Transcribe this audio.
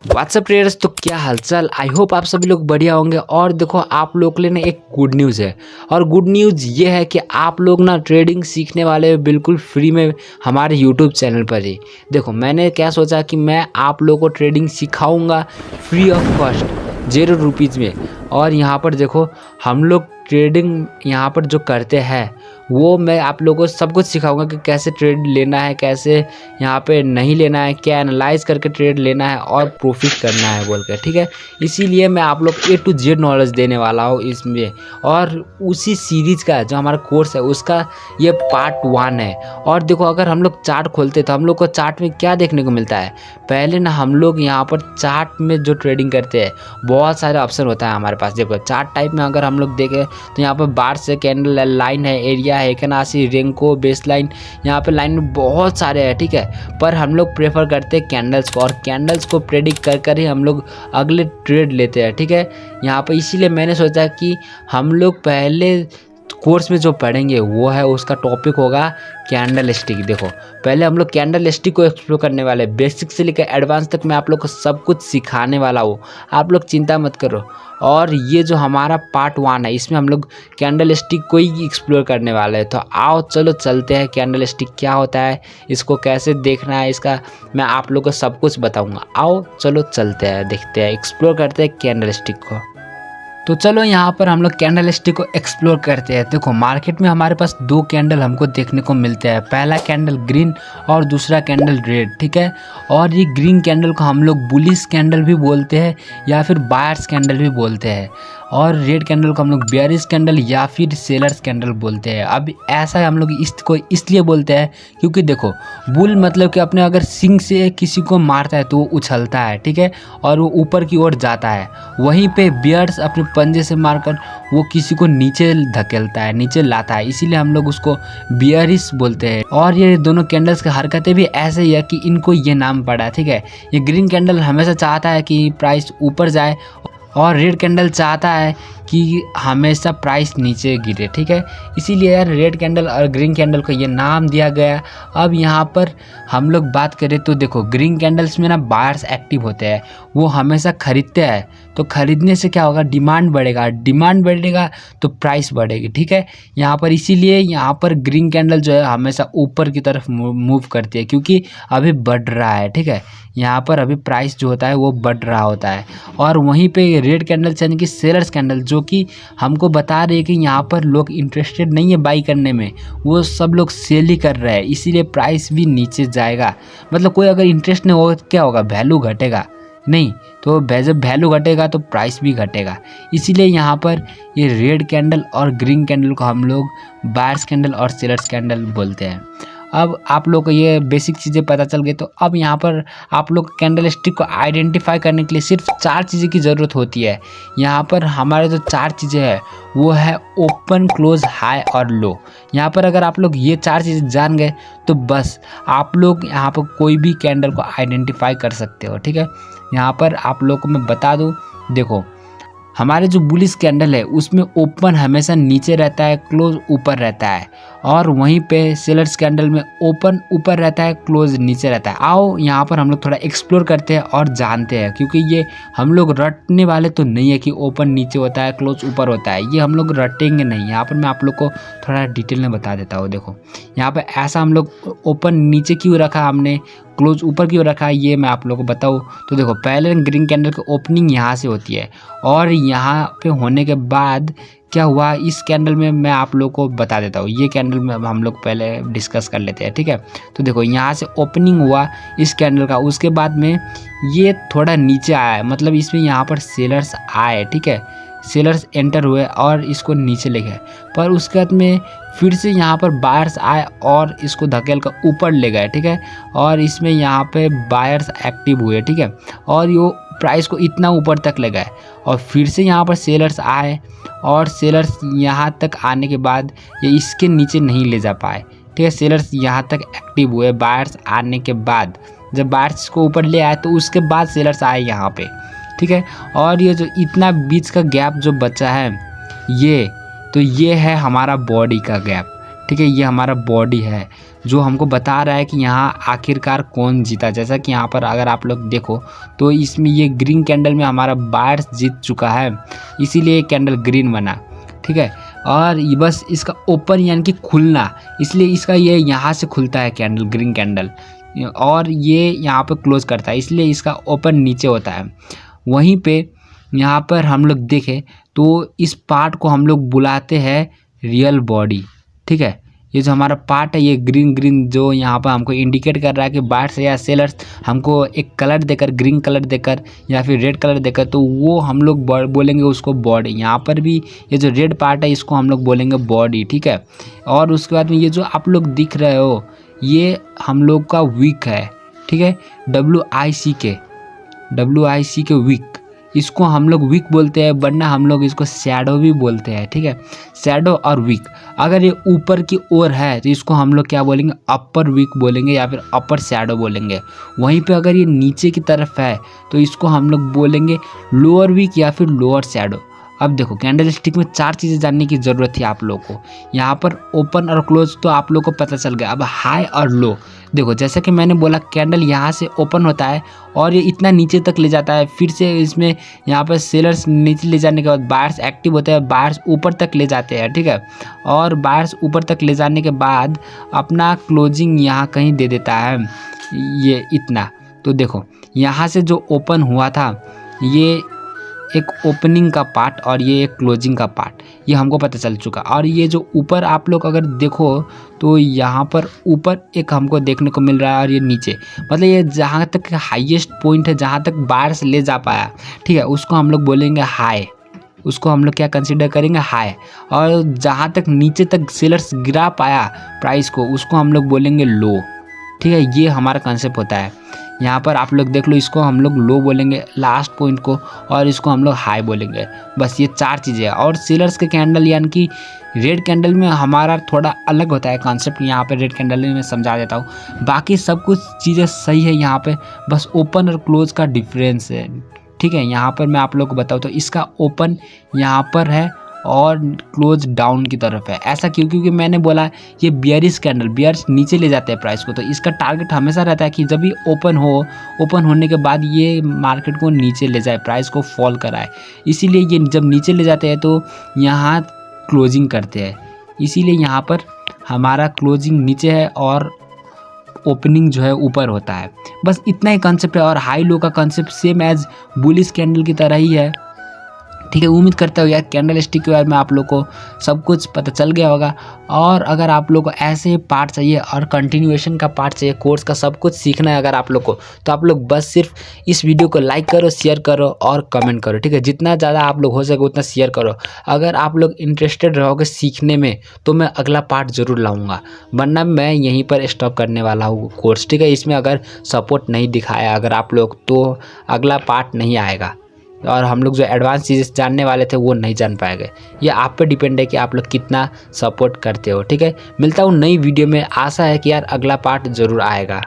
WhatsApp traders, तो क्या हालचाल। आई होप आप सभी लोग बढ़िया होंगे। और देखो, आप लोग के लिए ना एक गुड न्यूज़ है। और गुड न्यूज़ ये है कि आप लोग ना ट्रेडिंग सीखने वाले हो बिल्कुल फ्री में हमारे यूट्यूब चैनल पर ही। देखो, मैंने क्या सोचा कि मैं आप लोगों को ट्रेडिंग सिखाऊंगा फ्री ऑफ कॉस्ट, 0 रुपीज़ में। और यहाँ पर देखो, हम लोग ट्रेडिंग यहाँ पर जो करते हैं वो मैं आप लोगों को सब कुछ सिखाऊंगा कि कैसे ट्रेड लेना है, कैसे यहाँ पे नहीं लेना है, क्या एनालाइज करके ट्रेड लेना है और प्रॉफिट करना है बोल के, ठीक है। इसीलिए मैं आप लोग A to Z नॉलेज देने वाला हूँ इसमें। और उसी सीरीज़ का जो हमारा कोर्स है उसका ये पार्ट 1 है। और देखो, अगर हम लोग चार्ट खोलते तो हम लोग को चार्ट में क्या देखने को मिलता है। पहले ना हम लोग यहाँ पर चार्ट में जो ट्रेडिंग करते हैं बहुत सारे ऑप्शन होता है हमारे पास। देखो, चार्ट टाइप में अगर हम लोग देखें तो यहाँ पर बार से कैंडल है, लाइन है, एरिया है, केनासी, रेंको, बेस लाइन, यहाँ पे लाइन में बहुत सारे हैं, ठीक है। पर हम लोग प्रेफर करते हैं कैंडल्स को, और कैंडल्स को प्रेडिक्ट कर कर ही हम लोग अगले ट्रेड लेते हैं, ठीक है। यहाँ पर इसीलिए मैंने सोचा कि हम लोग पहले कोर्स में जो पढ़ेंगे वो है, उसका टॉपिक होगा कैंडल स्टिक। देखो, पहले हम लोग कैंडल स्टिक को एक्सप्लोर करने वाले, बेसिक से लेकर एडवांस तक मैं आप लोग को सब कुछ सिखाने वाला हूँ। आप लोग चिंता मत करो। और ये जो हमारा पार्ट 1 है इसमें हम लोग कैंडल स्टिक को ही एक्सप्लोर करने वाले हैं। तो आओ चलो चलते हैं, कैंडल स्टिक क्या होता है, इसको कैसे देखना है, इसका मैं आप लोग को सब कुछ बताऊँगा। आओ चलो चलते हैं, देखते हैं, एक्सप्लोर करते हैं कैंडल स्टिक को। तो चलो यहाँ पर हम लोग कैंडल स्टिक को एक्सप्लोर करते हैं। देखो, मार्केट में हमारे पास 2 कैंडल हमको देखने को मिलते हैं। पहला कैंडल ग्रीन और दूसरा कैंडल रेड, ठीक है। और ये ग्रीन कैंडल को हम लोग बुलिश कैंडल भी बोलते हैं या फिर बायर्स कैंडल भी बोलते हैं। और रेड कैंडल को हम लोग बेयरिश कैंडल या फिर सेलर्स कैंडल बोलते हैं। अब ऐसा हम लोग इसको इसलिए बोलते हैं क्योंकि देखो, बुल मतलब कि अपने अगर सिंग से किसी को मारता है तो वो उछलता है, ठीक है, और वो ऊपर की ओर जाता है। वहीं पे बियर्स अपने पंजे से मारकर वो किसी को नीचे धकेलता है, नीचे लाता है, इसीलिए हम लोग उसको बियरिश बोलते हैं। और ये दोनों कैंडल्स की हरकतें भी ऐसे ही है कि इनको ये नाम पड़ा, ठीक है। ये ग्रीन कैंडल हमेशा चाहता है कि प्राइस ऊपर जाए और रेड कैंडल चाहता है कि हमेशा प्राइस नीचे गिरे, ठीक है। इसीलिए यार रेड कैंडल और ग्रीन कैंडल को ये नाम दिया गया। अब यहाँ पर हम लोग बात करें तो देखो, ग्रीन कैंडल्स में ना बायर्स एक्टिव होते हैं, वो हमेशा खरीदते हैं। तो खरीदने से क्या होगा, डिमांड बढ़ेगा, डिमांड बढ़ेगा तो प्राइस बढ़ेगी, ठीक है। यहाँ पर इसीलिए यहाँ पर ग्रीन कैंडल जो है हमेशा ऊपर की तरफ मूव करती है क्योंकि अभी बढ़ रहा है, ठीक है। यहाँ पर अभी प्राइस जो होता है वो बढ़ रहा होता है। और वहीं पे रेड कैंडल यानी कि सेलर्स कैंडल जो कि हमको बता रहे हैं कि यहाँ पर लोग इंटरेस्टेड नहीं है बाई करने में, वो सब लोग सेल ही कर रहे हैं, इसीलिए प्राइस भी नीचे जाएगा। मतलब कोई अगर इंटरेस्ट नहीं होगा क्या होगा, वैल्यू घटेगा नहीं, तो जब वैल्यू घटेगा तो प्राइस भी घटेगा। इसीलिए यहाँ पर ये रेड कैंडल और ग्रीन कैंडल को हम लोग बायर्स कैंडल और सेलर्स कैंडल बोलते हैं। अब आप लोग को ये बेसिक चीज़ें पता चल गई। तो अब यहाँ पर आप लोग कैंडल स्टिक को आइडेंटिफाई करने के लिए सिर्फ 4 चीज़ें की ज़रूरत होती है। यहाँ पर हमारे जो 4 चीज़ें हैं वो है ओपन, क्लोज, हाई और लो। यहाँ पर अगर आप लोग ये 4 चीज़ें जान गए तो बस आप लोग यहाँ पर कोई भी कैंडल को आइडेंटिफाई कर सकते हो, ठीक है। यहाँ पर आप लोग को मैं बता दूँ, देखो हमारे जो बुलिश कैंडल है उसमें ओपन हमेशा नीचे रहता है, क्लोज ऊपर रहता है। और वहीं पे सेलर्स कैंडल में ओपन ऊपर रहता है, क्लोज नीचे रहता है। आओ यहाँ पर हम लोग थोड़ा एक्सप्लोर करते हैं और जानते हैं, क्योंकि ये हम लोग रटने वाले तो नहीं है कि ओपन नीचे होता है, क्लोज ऊपर होता है, ये हम लोग रटेंगे नहीं। यहाँ पर मैं आप लोग को थोड़ा डिटेल में बता देता हूँ। देखो, यहाँ पर ऐसा हम लोग ओपन नीचे क्यों रखा, हमने क्लोज ऊपर क्यों रखा, ये मैं आप लोगों को बताऊँ। तो देखो, पहले ग्रीन कैंडल की ओपनिंग यहाँ से होती है और यहाँ पे होने के बाद क्या हुआ, इस कैंडल में मैं आप लोग को बता देता हूँ। ये कैंडल में हम लोग पहले डिस्कस कर लेते हैं, ठीक है। तो देखो, यहाँ से ओपनिंग हुआ इस कैंडल का, उसके बाद में ये थोड़ा नीचे आया, मतलब इसमें यहाँ पर सेलर्स आए, ठीक है, सेलर्स एंटर हुए और इसको नीचे ले गए। पर उसके बाद में फिर से यहाँ पर बायर्स आए और इसको धकेल कर ऊपर ले गए, ठीक है। और इसमें यहाँ पे बायर्स एक्टिव हुए, ठीक है, और ये प्राइस को इतना ऊपर तक ले गए। और फिर से यहाँ पर सेलर्स आए और सेलर्स यहाँ तक आने के बाद ये इसके नीचे नहीं ले जा पाए, ठीक है। सेलर्स यहाँ तक एक्टिव हुए बायर्स आने के बाद, जब बायर्स को ऊपर ले आए तो उसके बाद सेलर्स आए यहाँ पे, ठीक है। और ये जो इतना बीच का गैप जो बचा है, ये है हमारा बॉडी का गैप, ठीक है, ये हमारा बॉडी है। जो हमको बता रहा है कि यहाँ आखिरकार कौन जीता। जैसा कि यहाँ पर अगर आप लोग देखो तो इसमें ये ग्रीन कैंडल में हमारा बायर्स जीत चुका है, इसीलिए कैंडल ग्रीन बना, ठीक है। और ये बस इसका ओपन यानी कि खुलना, इसलिए इसका ये यहाँ से खुलता है कैंडल, ग्रीन कैंडल, और ये यहाँ पे क्लोज करता है, इसलिए इसका ओपन नीचे होता है। वहीं पे यहाँ पर हम लोग देखें तो इस पार्ट को हम लोग बुलाते हैं रियल बॉडी, ठीक है। ये जो हमारा पार्ट है ये ग्रीन ग्रीन जो यहाँ पर हमको इंडिकेट कर रहा है कि बायर्स या सेलर्स हमको एक कलर देकर, ग्रीन कलर देकर या फिर रेड कलर देकर, तो वो हम लोग बोलेंगे उसको बॉडी। यहाँ पर भी ये जो रेड पार्ट है इसको हम लोग बोलेंगे बॉडी, ठीक है। और उसके बाद में ये जो आप लोग दिख रहे हो ये हम लोग का वीक है, ठीक है, WICK वीक, इसको हम लोग वीक बोलते हैं, वरना हम लोग इसको शैडो भी बोलते हैं, ठीक है, शैडो और वीक। अगर ये ऊपर की ओर है तो इसको हम लोग क्या बोलेंगे, अपर वीक बोलेंगे या फिर अपर शैडो बोलेंगे। वहीं पे अगर ये नीचे की तरफ है तो इसको हम लोग बोलेंगे लोअर वीक या फिर लोअर शैडो। अब देखो कैंडल स्टिक में 4 चीज़ें जानने की ज़रूरत थी आप लोग को। यहाँ पर ओपन और क्लोज तो आप लोग को पता चल गया। अब हाई और लो देखो, जैसा कि मैंने बोला कैंडल यहाँ से ओपन होता है और ये इतना नीचे तक ले जाता है, फिर से इसमें यहाँ पर सेलर्स नीचे ले जाने के बाद बायर्स एक्टिव होते हैं, बायर्स ऊपर तक ले जाते हैं, ठीक है। और बायर्स ऊपर तक ले जाने के बाद अपना क्लोजिंग यहाँ कहीं दे देता है, ये इतना। तो देखो यहाँ से जो ओपन हुआ था ये एक ओपनिंग का पार्ट और ये एक क्लोजिंग का पार्ट, ये हमको पता चल चुका। और ये जो ऊपर आप लोग अगर देखो तो यहाँ पर ऊपर एक हमको देखने को मिल रहा है और ये नीचे, मतलब ये जहाँ तक हाईएस्ट पॉइंट है, जहाँ तक बायर्स ले जा पाया, ठीक है, उसको हम लोग बोलेंगे हाई, उसको हम लोग क्या कंसीडर करेंगे, हाई। और जहाँ तक नीचे तक सेलर्स गिरा पाया प्राइस को, उसको हम लोग बोलेंगे लो, ठीक है। ये हमारा कंसेप्ट होता है। यहाँ पर आप लोग देख लो, इसको हम लोग लो बोलेंगे लास्ट पॉइंट को, और इसको हम लोग हाई बोलेंगे। बस ये 4 चीज़ें। और सेलर्स के कैंडल यानी कि रेड कैंडल में हमारा थोड़ा अलग होता है कॉन्सेप्ट, यहाँ पे रेड कैंडल में मैं समझा देता हूँ। बाकी सब कुछ चीज़ें सही है यहाँ पे, बस ओपन और क्लोज का डिफरेंस है, ठीक है। यहाँ पर मैं आप लोग को बताऊँ तो इसका ओपन यहाँ पर है और क्लोज डाउन की तरफ है। ऐसा क्यों? क्योंकि मैंने बोला ये बियरिश कैंडल, बियर्स नीचे ले जाते हैं प्राइस को, तो इसका टारगेट हमेशा रहता है कि जब भी ओपन होने के बाद ये मार्केट को नीचे ले जाए, प्राइस को फॉल कराए। इसीलिए ये जब नीचे ले जाते हैं तो यहाँ क्लोजिंग करते हैं, इसीलिए यहाँ पर हमारा क्लोजिंग नीचे है और ओपनिंग जो है ऊपर होता है। बस इतना ही कंसेप्ट है। और हाई लो का concept same as bullish candle की तरह ही है, ठीक है। उम्मीद करता हूँ यार कैंडल स्टिक के बारे में आप लोग को सब कुछ पता चल गया होगा। और अगर आप लोग को ऐसे पार्ट चाहिए और कंटिन्यूएशन का पार्ट चाहिए, कोर्स का सब कुछ सीखना है अगर आप लोग को, तो आप लोग बस सिर्फ इस वीडियो को लाइक करो, शेयर करो और कमेंट करो, ठीक है। जितना ज़्यादा आप लोग हो सके उतना शेयर करो। अगर आप लोग इंटरेस्टेड रहोगे सीखने में तो मैं अगला पार्ट ज़रूर लाऊँगा, वरना मैं यहीं पर स्टॉप करने वाला हूँ कोर्स, ठीक है। इसमें अगर सपोर्ट नहीं दिखाया अगर आप लोग तो अगला पार्ट नहीं आएगा और हम लोग जो एडवांस चीज़ें जानने वाले थे वो नहीं जान पाएंगे। ये आप पे डिपेंड है कि आप लोग कितना सपोर्ट करते हो, ठीक है। मिलता हूँ नई वीडियो में, आशा है कि यार अगला पार्ट ज़रूर आएगा।